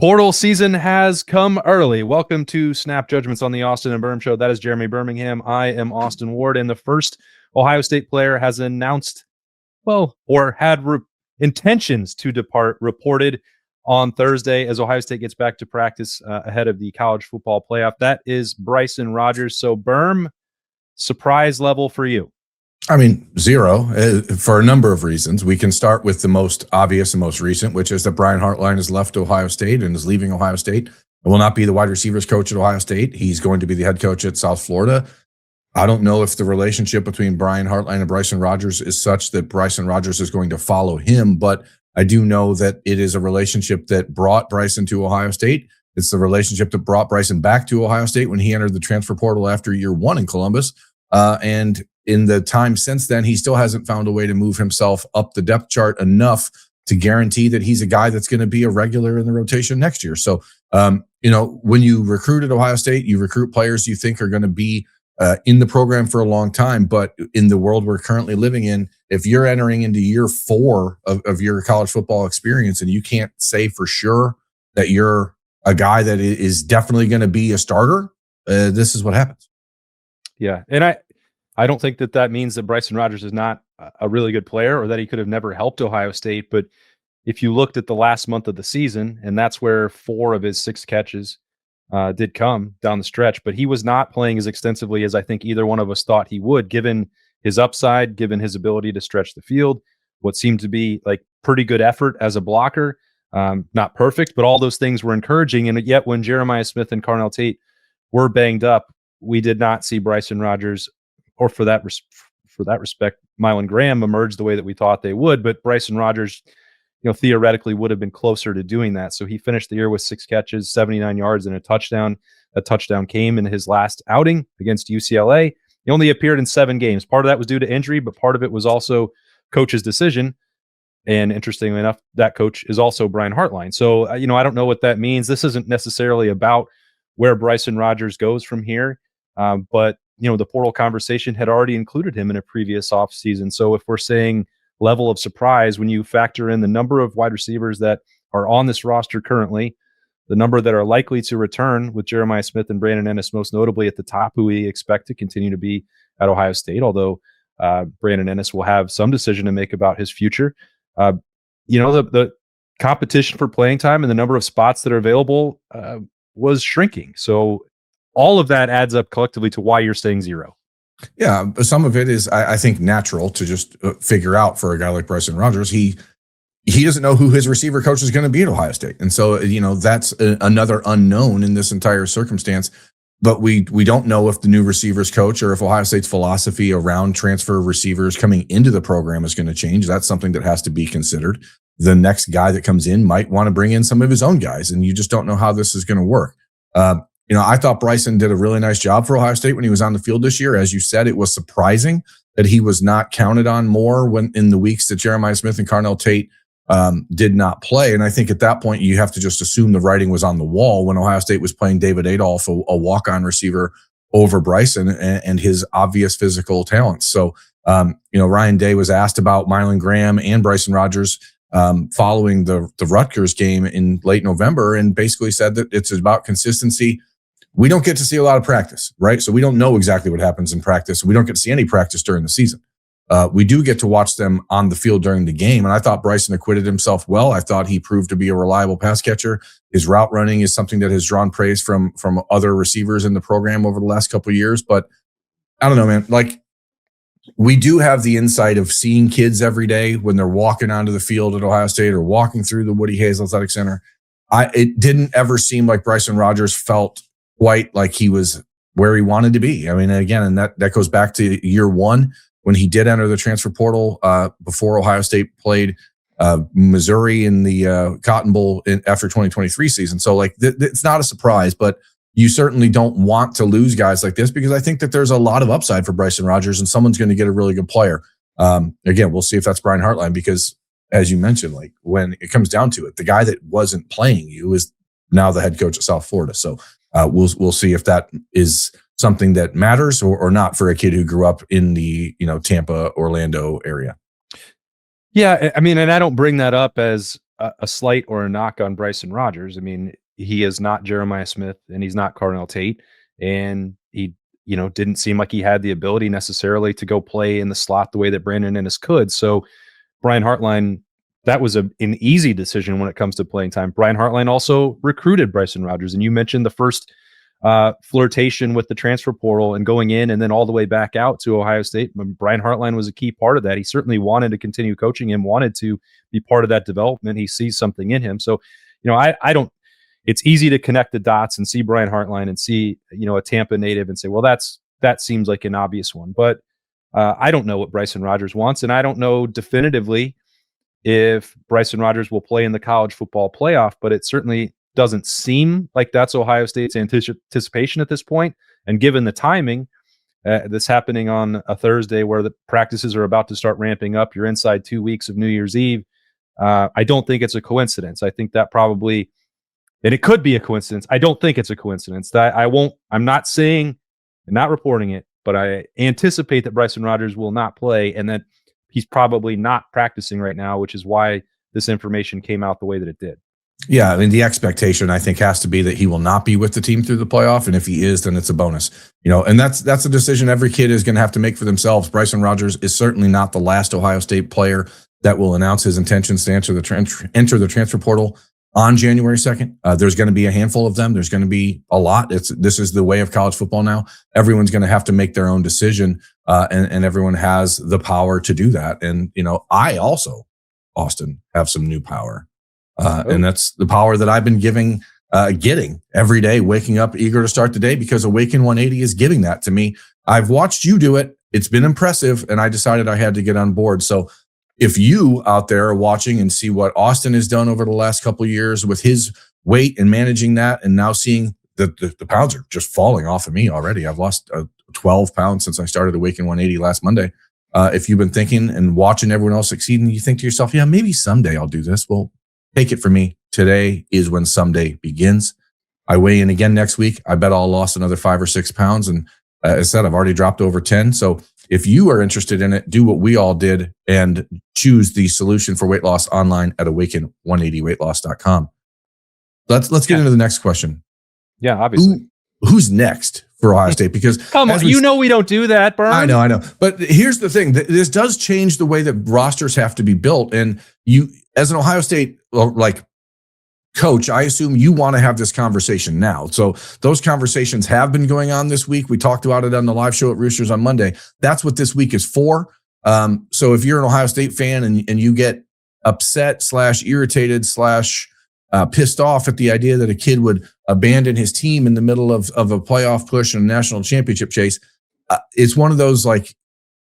Portal season has come early. Welcome to Snap Judgments on the Austin Birm Show. That is Jeremy Birmingham. I am Austin Ward, and the first Ohio State player has announced, or had intentions to depart, reported on Thursday as Ohio State gets back to practice ahead of the college football playoff. That is Bryson Rodgers. So, Birm, surprise level for you? I mean, 0 for a number of reasons. We can start with the most obvious and most recent, which is that Brian Hartline has left Ohio State and is leaving Ohio State. He will not be the wide receivers coach at Ohio State. He's going to be the head coach at South Florida. I don't know if the relationship between Brian Hartline and Bryson Rodgers is such that Bryson Rodgers is going to follow him, but I do know that it is a relationship that brought Bryson to Ohio State. It's the relationship that brought Bryson back to Ohio State when he entered the transfer portal after year 1 in Columbus. And in the time since then, he still hasn't found a way to move himself up the depth chart enough to guarantee that he's a guy that's going to be a regular in the rotation next year. So, when you recruit at Ohio State, you recruit players you think are going to be in the program for a long time. But in the world we're currently living in, if you're entering into year 4 of your college football experience and you can't say for sure that you're a guy that is definitely going to be a starter, this is what happens. Yeah, and I don't think that means that Bryson Rodgers is not a really good player or that he could have never helped Ohio State. But if you looked at the last month of the season, and that's where 4 of his 6 catches did come down the stretch, but he was not playing as extensively as I think either one of us thought he would, given his upside, given his ability to stretch the field, what seemed to be like pretty good effort as a blocker. Not perfect, but all those things were encouraging. And yet when Jeremiah Smith and Carnell Tate were banged up, we did not see Bryson Rodgers, or for that respect, Mylan Graham, emerge the way that we thought they would. But Bryson Rodgers, theoretically would have been closer to doing that. So he finished the year with 6 catches, 79 yards, and a touchdown. That touchdown came in his last outing against UCLA. He only appeared in 7 games. Part of that was due to injury, but part of it was also coach's decision. And interestingly enough, that coach is also Brian Hartline. So, I don't know what that means. This isn't necessarily about where Bryson Rodgers goes from here. But the portal conversation had already included him in a previous offseason. So if we're saying level of surprise, when you factor in the number of wide receivers that are on this roster currently, the number that are likely to return, with Jeremiah Smith and Brandon Ennis most notably at the top, who we expect to continue to be at Ohio State, although Brandon Ennis will have some decision to make about his future. The competition for playing time and the number of spots that are available was shrinking. So all of that adds up collectively to why you're saying 0. Yeah, some of it is, I think, natural to just figure out for a guy like Bryson Rodgers. He doesn't know who his receiver coach is going to be at Ohio State. And so, that's another unknown in this entire circumstance. But we don't know if the new receivers coach or if Ohio State's philosophy around transfer receivers coming into the program is going to change. That's something that has to be considered. The next guy that comes in might want to bring in some of his own guys, and you just don't know how this is going to work. I thought Bryson did a really nice job for Ohio State when he was on the field this year. As you said, it was surprising that he was not counted on more when in the weeks that Jeremiah Smith and Carnell Tate did not play. And I think at that point, you have to just assume the writing was on the wall when Ohio State was playing David Adolph, a walk-on receiver, over Bryson and his obvious physical talents. So, Ryan Day was asked about Mylan Graham and Bryson Rodgers following the Rutgers game in late November, and basically said that it's about consistency. We don't get to see a lot of practice, right? So we don't know exactly what happens in practice. We don't get to see any practice during the season. We do get to watch them on the field during the game. And I thought Bryson acquitted himself well. I thought he proved to be a reliable pass catcher. His route running is something that has drawn praise from other receivers in the program over the last couple of years. But I don't know, man. Like, we do have the insight of seeing kids every day when they're walking onto the field at Ohio State or walking through the Woody Hayes Athletic Center. It didn't ever seem like Bryson Rodgers felt quite like he was where he wanted to be. I mean, again, and that goes back to year 1 when he did enter the transfer portal before Ohio State played Missouri in the Cotton Bowl after 2023 season. So, it's not a surprise, but you certainly don't want to lose guys like this, because I think that there's a lot of upside for Bryson Rodgers and someone's going to get a really good player. Again, we'll see if that's Brian Hartline, because as you mentioned, when it comes down to it, the guy that wasn't playing you is now the head coach at South Florida. So we'll see if that is something that matters or not for a kid who grew up in the Tampa, Orlando area. Yeah, I mean, and I don't bring that up as a slight or a knock on Bryson Rodgers. I mean, he is not Jeremiah Smith and he's not Cardinal Tate, and he didn't seem like he had the ability necessarily to go play in the slot the way that Brandon Ennis could. So Brian Hartline, that was an easy decision when it comes to playing time. Brian Hartline also recruited Bryson Rodgers, and you mentioned the first flirtation with the transfer portal and going in and then all the way back out to Ohio State. Brian Hartline was a key part of that. He certainly wanted to continue coaching him, wanted to be part of that development. He sees something in him. So, I don't, it's easy to connect the dots and see Brian Hartline and see, a Tampa native and say, well, that seems like an obvious one. But I don't know what Bryson Rodgers wants, and I don't know definitively if Bryson Rodgers will play in the college football playoff, but it certainly doesn't seem like that's Ohio State's anticipation at this point. And given the timing, this happening on a Thursday where the practices are about to start ramping up, you're inside 2 weeks of New Year's Eve. I don't think it's a coincidence. I think that probably, and it could be a coincidence. I don't think it's a coincidence. I'm not saying, I'm not reporting it, but I anticipate that Bryson Rodgers will not play and that he's probably not practicing right now, which is why this information came out the way that it did. Yeah, I mean, the expectation, I think, has to be that he will not be with the team through the playoff. And if he is, then it's a bonus. And that's a decision every kid is going to have to make for themselves. Bryson Rodgers is certainly not the last Ohio State player that will announce his intentions to enter the transfer portal on January 2nd. There's going to be a handful of them. There's going to be a lot. This is the way of college football now. Everyone's going to have to make their own decision, and everyone has the power to do that. And, I also, Austin, have some new power. And that's the power that I've been getting every day, waking up eager to start the day, because Awaken 180 is giving that to me. I've watched you do it. It's been impressive, and I decided I had to get on board. So if you out there are watching and see what Austin has done over the last couple of years with his weight and managing that, and now seeing that the pounds are just falling off of me already. I've lost 12 pounds since I started Awaken 180 last Monday. If you've been thinking and watching everyone else succeed, and you think to yourself, yeah, maybe someday I'll do this. Well, take it from me. Today is when someday begins. I weigh in again next week. I bet I'll lost another 5 or 6 pounds. And as I said, I've already dropped over 10. So if you are interested in it, do what we all did and choose the solution for weight loss online at awaken180weightloss.com. Let's get into the next question. Yeah, obviously. Who's next for Ohio State? Because come on, we don't do that, Birm. I know. But here's the thing. This does change the way that rosters have to be built. And you, as an Ohio State coach, I assume you want to have this conversation now. So those conversations have been going on this week. We talked about it on the live show at Roosters on Monday. That's what this week is for. So if you're an Ohio State fan and you get upset / irritated / pissed off at the idea that a kid would abandon his team in the middle of a playoff push and a national championship chase, it's one of those,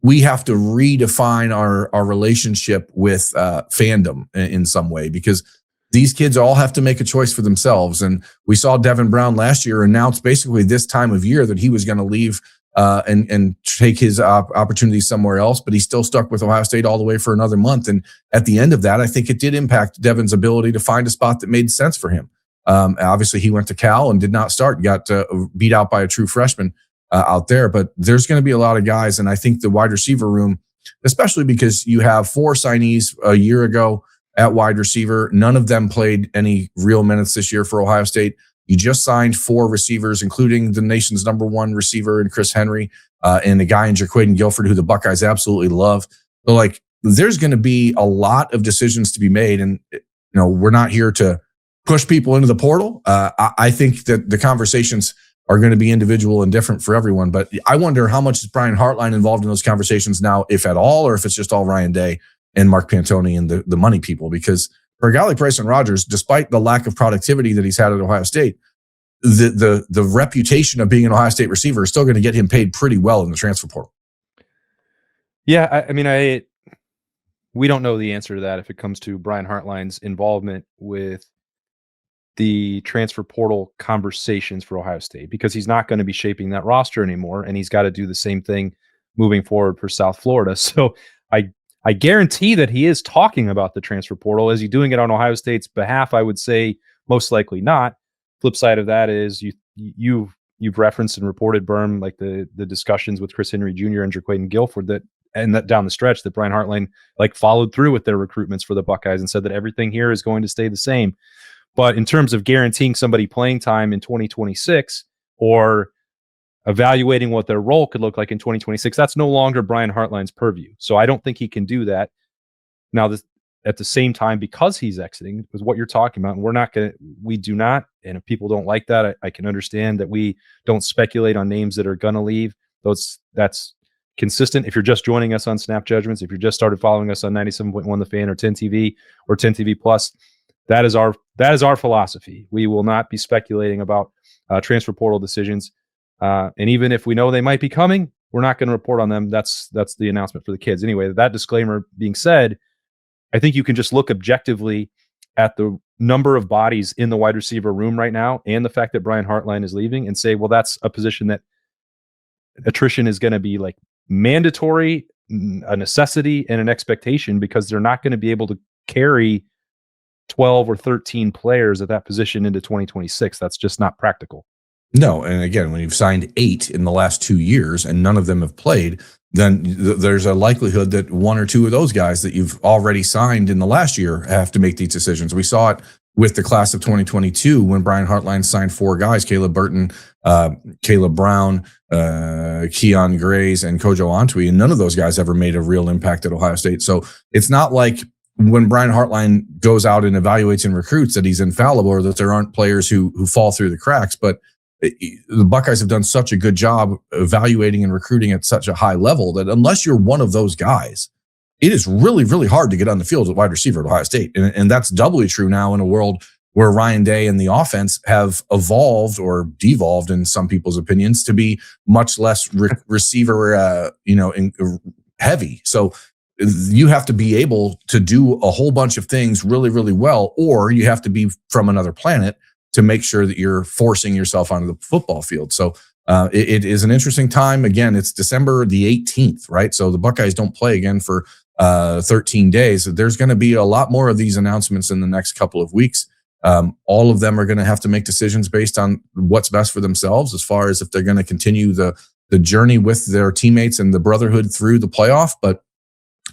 we have to redefine our relationship with fandom in some way, because these kids all have to make a choice for themselves. And we saw Devin Brown last year announce basically this time of year that he was going to leave and take his opportunity somewhere else, but he still stuck with Ohio State all the way for another month. And at the end of that, I think it did impact Devin's ability to find a spot that made sense for him. Obviously, he went to Cal and did not start, got beat out by a true freshman out there. But there's going to be a lot of guys, and I think the wide receiver room, especially because you have 4 signees a year ago at wide receiver. None of them played any real minutes this year for Ohio State. You just signed 4 receivers, including the nation's #1 receiver in Chris Henry, and a guy in Jaquaden Guilford, who the Buckeyes absolutely love. So, there's going to be a lot of decisions to be made, and we're not here to push people into the portal. I think that the conversations are going to be individual and different for everyone. But I wonder how much is Brian Hartline involved in those conversations now, if at all, or if it's just all Ryan Day and Mark Pantoni and the money people. Because for a guy like Bryson Rodgers, despite the lack of productivity that he's had at Ohio State, the reputation of being an Ohio State receiver is still going to get him paid pretty well in the transfer portal. Yeah, we don't know the answer to that if it comes to Brian Hartline's involvement with the transfer portal conversations for Ohio State, because he's not going to be shaping that roster anymore, and he's got to do the same thing moving forward for South Florida. So I guarantee that he is talking about the transfer portal. Is he doing it on Ohio State's behalf? I would say most likely not. Flip side of that is you've referenced and reported, Birm, the discussions with Chris Henry Jr. and Jaquaden Guilford that and that down the stretch that Brian Hartline like followed through with their recruitments for the Buckeyes and said that everything here is going to stay the same. But in terms of guaranteeing somebody playing time in 2026 or evaluating what their role could look like in 2026, that's no longer Brian Hartline's purview. So I don't think he can do that. Now, at the same time, because he's exiting, is what you're talking about, and we do not, and if people don't like that, I can understand that we don't speculate on names that are going to leave. That's consistent. If you're just joining us on Snap Judgments, if you just started following us on 97.1 The Fan or 10 TV or 10 TV Plus, that is our philosophy. We will not be speculating about transfer portal decisions. And even if we know they might be coming, we're not going to report on them. That's the announcement for the kids. Anyway, that disclaimer being said, I think you can just look objectively at the number of bodies in the wide receiver room right now and the fact that Brian Hartline is leaving and say, well, that's a position that attrition is going to be like mandatory, a necessity, and an expectation, because they're not going to be able to carry 12 or 13 players at that position into 2026. That's just not practical. No, and again, when you've signed 8 in the last 2 years and none of them have played, then there's a likelihood that 1 or 2 of those guys that you've already signed in the last year have to make these decisions. We saw it with the class of 2022 when Brian Hartline signed 4 guys: Caleb Burton, Caleb Brown, Keon Grays, and Kojo Antwi, and none of those guys ever made a real impact at Ohio State. So it's not like when Brian Hartline goes out and evaluates and recruits that he's infallible or that there aren't players who fall through the cracks. But the Buckeyes have done such a good job evaluating and recruiting at such a high level that unless you're one of those guys, it is really, really hard to get on the field at wide receiver at Ohio State. And that's doubly true now in a world where Ryan Day and the offense have evolved or devolved, in some people's opinions, to be much less receiver, heavy. So you have to be able to do a whole bunch of things really, really well, or you have to be from another planet to make sure that you're forcing yourself onto the football field. So it is an interesting time. Again, it's December the 18th, right? So the Buckeyes don't play again for 13 days. There's going to be a lot more of these announcements in the next couple of weeks. All of them are going to have to make decisions based on what's best for themselves, as far as if they're going to continue the journey with their teammates and the brotherhood through the playoff. But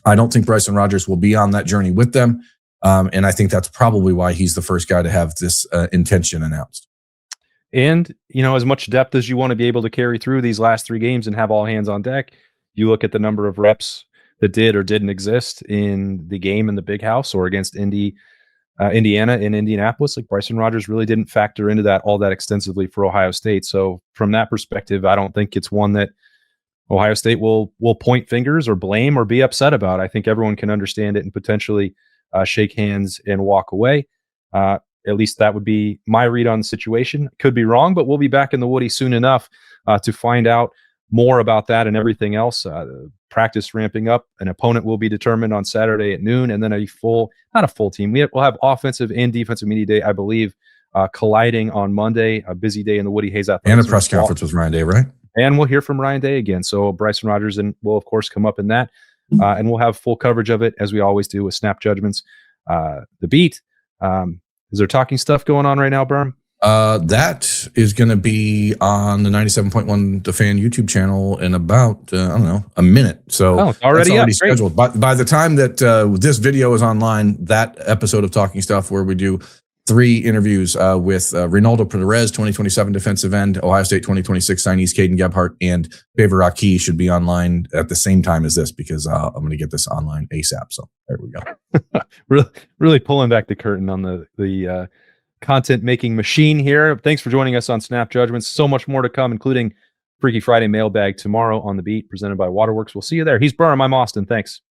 I don't think Bryson Rodgers will be on that journey with them. And I think that's probably why he's the first guy to have this intention announced. And, as much depth as you want to be able to carry through these last 3 games and have all hands on deck, you look at the number of reps that did or didn't exist in the game in the Big House or against Indiana in Indianapolis. Like, Bryson Rodgers really didn't factor into that all that extensively for Ohio State. So from that perspective, I don't think it's one that Ohio State will point fingers or blame or be upset about. I think everyone can understand it and potentially shake hands and walk away. At least that would be my read on the situation. Could be wrong, but we'll be back in the Woody soon enough to find out more about that and everything else. Practice ramping up. An opponent will be determined on Saturday at noon, and then not a full team. We'll have offensive and defensive media day, I believe, colliding on Monday. A busy day in the Woody Hayes Athletics. And a press conference with Ryan Day, right? And we'll hear from Ryan Day again. So Bryson Rodgers will, of course, come up in that. And we'll have full coverage of it, as we always do with Snap Judgments. The Beat. Is there talking stuff going on right now, Birm? That is going to be on the 97.1 The Fan YouTube channel in about, a minute. So it's already scheduled. By the time that this video is online, that episode of Talking Stuff, where we do 3 interviews with Reynaldo Perez, 2027 defensive end, Ohio State 2026 signees Caden Gebhardt, and Favor Aki, should be online at the same time as this, because I'm going to get this online ASAP. So there we go. really pulling back the curtain on the content making machine here. Thanks for joining us on Snap Judgments. So much more to come, including Freaky Friday mailbag tomorrow on The Beat, presented by Waterworks. We'll see you there. He's Birm. I'm Austin. Thanks.